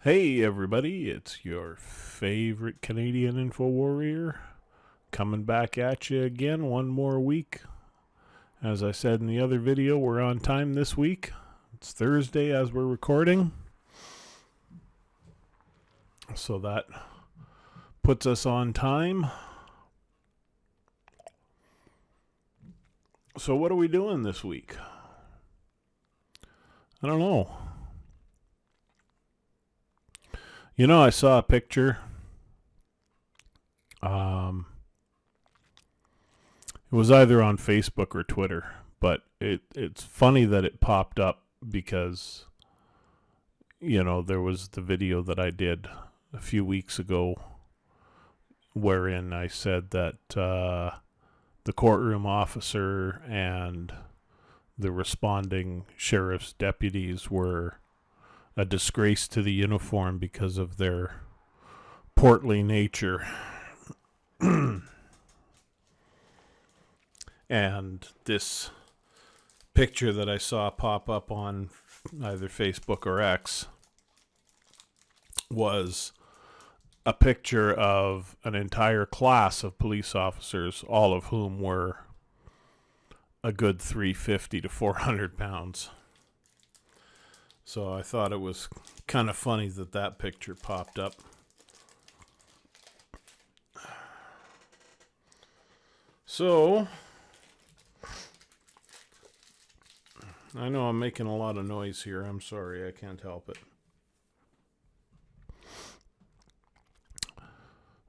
Hey everybody, it's your favorite Canadian info warrior coming back at you again one more week. As I said in the other video, we're on time this week. It's Thursday as we're recording. So that puts us on time. So what are we doing this week? I don't know. You know, I saw a picture. It was either on Facebook or Twitter, but it's funny that it popped up because, there was the video that I did a few weeks ago wherein I said that the courtroom officer and the responding sheriff's deputies were a disgrace to the uniform because of their portly nature. And this picture that I saw pop up on either Facebook or X was a picture of an entire class of police officers, all of whom were a good 350 to 400 pounds. So I thought it was kind of funny that picture popped up. So I know I'm making a lot of noise here. I'm sorry, I can't help it.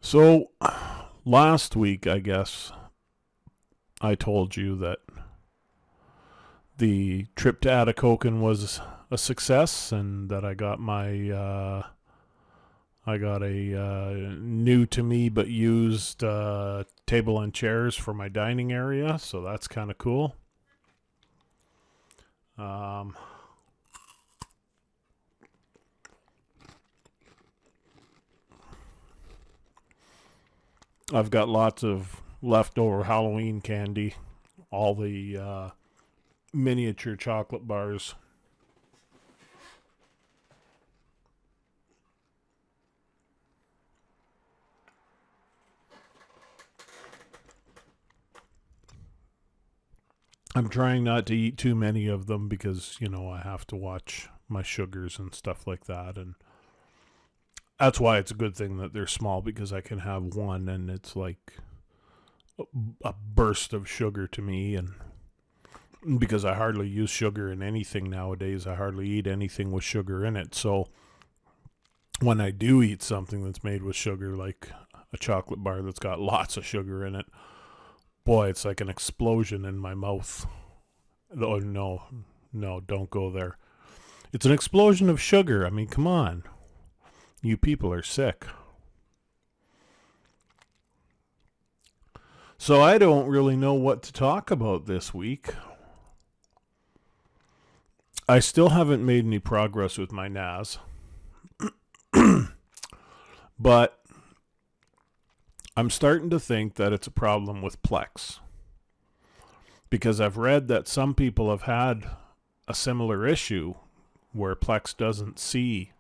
So last week, I guess, I told you that the trip to Atikokan was a success and that I got a new to me but used table and chairs for my dining area, so that's kind of cool. I've got lots of leftover Halloween candy, all the miniature chocolate bars. I'm trying not to eat too many of them because, I have to watch my sugars and stuff like that. And that's why it's a good thing that they're small, because I can have one and it's like a burst of sugar to me. And because I hardly use sugar in anything nowadays, I hardly eat anything with sugar in it. So when I do eat something that's made with sugar, like a chocolate bar that's got lots of sugar in it, boy, it's like an explosion in my mouth. Oh, no, don't go there. It's an explosion of sugar. I mean, come on. You people are sick. So I don't really know what to talk about this week. I still haven't made any progress with my NAS. But I'm starting to think that it's a problem with Plex. Because I've read that some people have had a similar issue where Plex doesn't see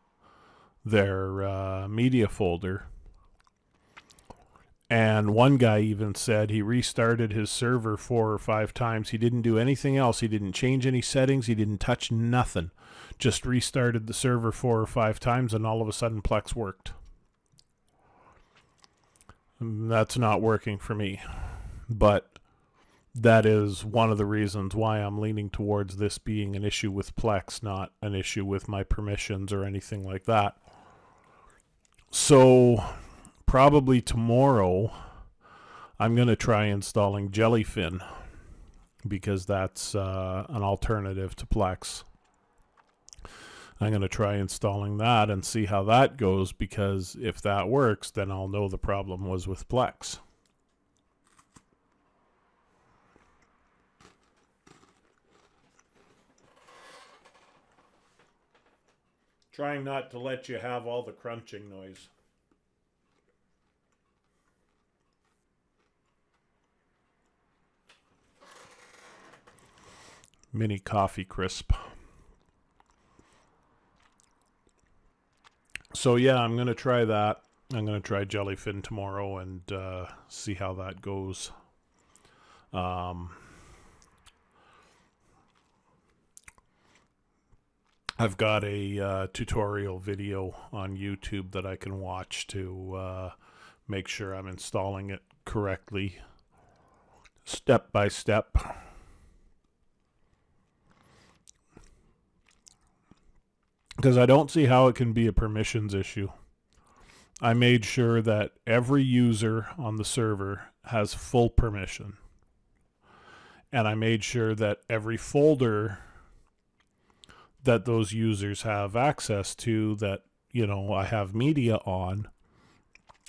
their media folder. And one guy even said he restarted his server 4 or 5 times. He didn't do anything else. He didn't change any settings. He didn't touch nothing. Just restarted the server 4 or 5 times, and all of a sudden Plex worked. That's not working for me. But that is one of the reasons why I'm leaning towards this being an issue with Plex, not an issue with my permissions or anything like that. So probably tomorrow I'm going to try installing Jellyfin, because that's an alternative to Plex. I'm going to try installing that and see how that goes, because if that works, then I'll know the problem was with Plex. Trying not to let you have all the crunching noise. Mini coffee crisp. So yeah, I'm going to try that. I'm going to try Jellyfin tomorrow and see how that goes. I've got a tutorial video on YouTube that I can watch to make sure I'm installing it correctly, step by step. Because I don't see how it can be a permissions issue. I made sure that every user on the server has full permission. And I made sure that every folder that those users have access to, that, you know, I have media on,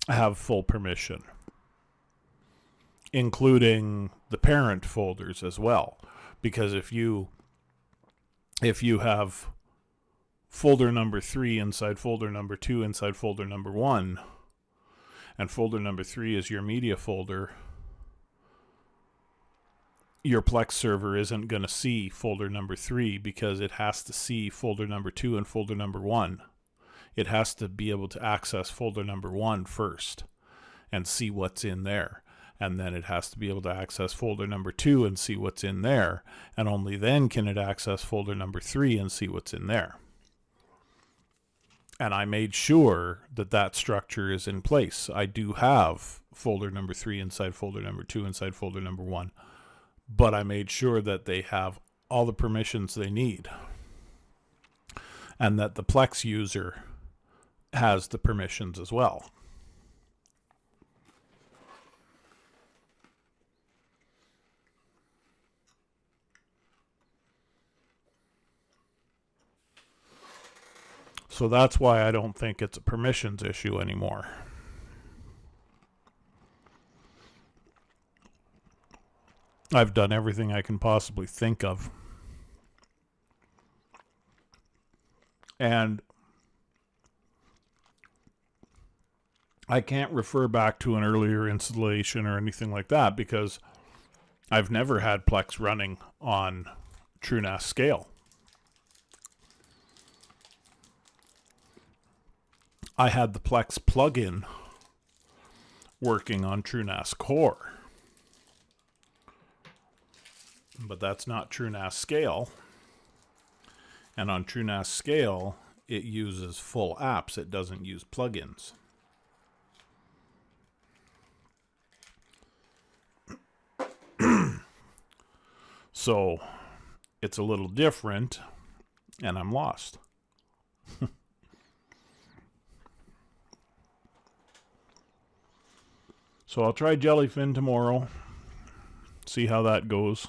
I have full permission, including the parent folders as well. Because if you have folder number 3 inside folder number 2 inside folder number 1, and folder number 3 is your media folder, your Plex server isn't going to see folder number 3 because it has to see folder number 2 and folder number 1. It has to be able to access folder number 1 first and see what's in there. And then it has to be able to access folder number 2 and see what's in there. And only then can it access folder number 3 and see what's in there. And I made sure that that structure is in place. I do have folder number 3 inside folder number 2 inside folder number 1. But I made sure that they have all the permissions they need. And that the Plex user has the permissions as well. So that's why I don't think it's a permissions issue anymore. I've done everything I can possibly think of. And I can't refer back to an earlier installation or anything like that because I've never had Plex running on TrueNAS Scale. I had the Plex plugin working on TrueNAS Core. But that's not TrueNAS Scale. And on TrueNAS Scale, it uses full apps. It doesn't use plugins. So it's a little different, and I'm lost. So I'll try Jellyfin tomorrow, see how that goes.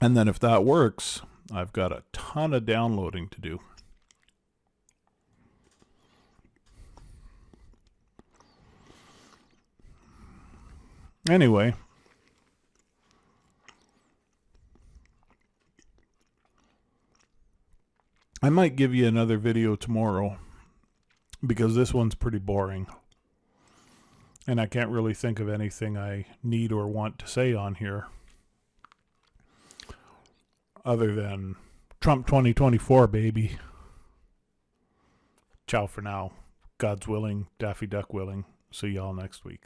And then if that works, I've got a ton of downloading to do. Anyway, I might give you another video tomorrow because this one's pretty boring. And I can't really think of anything I need or want to say on here other than Trump 2024, baby. Ciao for now. God's willing, Daffy Duck willing. See y'all next week.